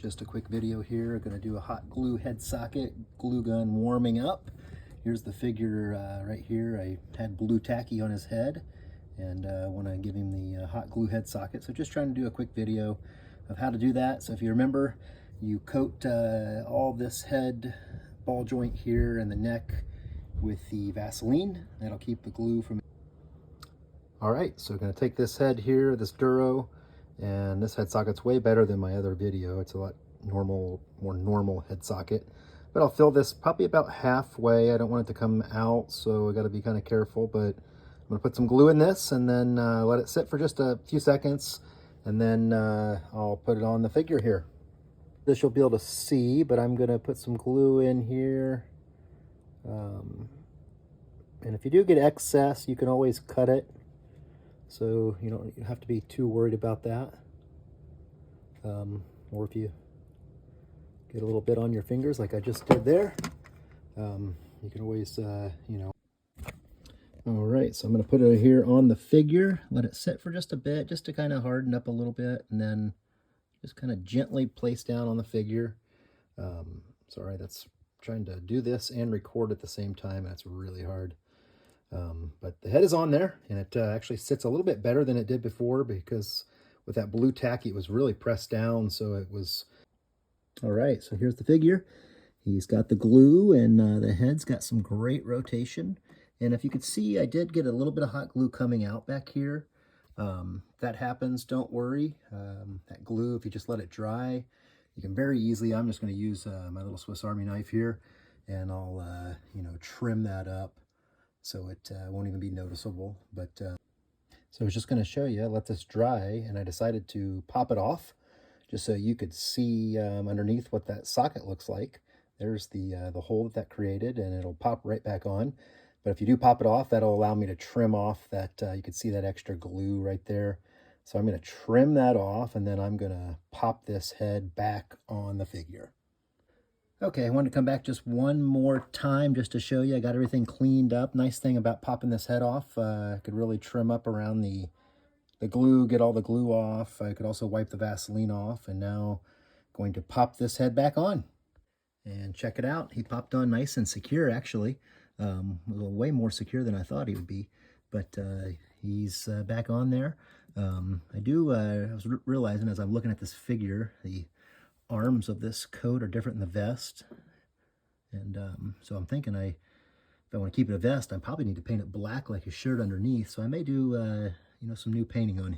Just a quick video here. I'm going to do a hot glue head socket glue gun warming up. Here's the figure right here. I had blue tacky on his head, and I want to give him the hot glue head socket. So just trying to do a quick video of how to do that. So if you remember, you coat all this head ball joint here and the neck with the Vaseline. That'll keep the glue from... All right, so we're going to take this head here, this Duro, and this head socket's way better than my other video. It's a lot more normal head socket. But I'll fill this probably about halfway. I don't want it to come out, so I got to be kind of careful. But I'm going to put some glue in this and then let it sit for just a few seconds. And then I'll put it on the figure here. This you'll be able to see, but I'm going to put some glue in here. And if you do get excess, you can always cut it. So you don't have to be too worried about that. Or if you get a little bit on your fingers like I just did there, you can always, you know. All right, so I'm going to put it here on the figure, let it sit for just a bit, just to kind of harden up a little bit, and then just kind of gently place down on the figure. Sorry, that's trying to do this and record at the same time. That's really hard. But the head is on there, and it actually sits a little bit better than it did before, because with that blue tacky, it was really pressed down, so it was... All right, so here's the figure. He's got the glue, and the head's got some great rotation. And if you could see, I did get a little bit of hot glue coming out back here. That happens, don't worry. That glue, if you just let it dry, you can very easily... I'm just going to use my little Swiss Army knife here, and I'll, you know, trim that up so it won't even be noticeable. But so I was just going to show you, let this dry, and I decided to pop it off just so you could see underneath what that socket looks like. There's the hole that created, and it'll pop right back on. But if you do pop it off, that'll allow me to trim off that, you can see that extra glue right there. So I'm going to trim that off, and then I'm going to pop this head back on the figure. Okay, I wanted to come back just one more time just to show you. I got everything cleaned up. Nice thing about popping this head off, I could really trim up around the glue, get all the glue off. I could also wipe the Vaseline off, and now I'm going to pop this head back on. And check it out. He popped on nice and secure, actually. Way more secure than I thought he would be. But he's back on there. I was realizing as I'm looking at this figure, the arms of this coat are different than the vest. And so I'm thinking if I want to keep it a vest, I probably need to paint it black like his shirt underneath. So I may do, you know, some new painting on it.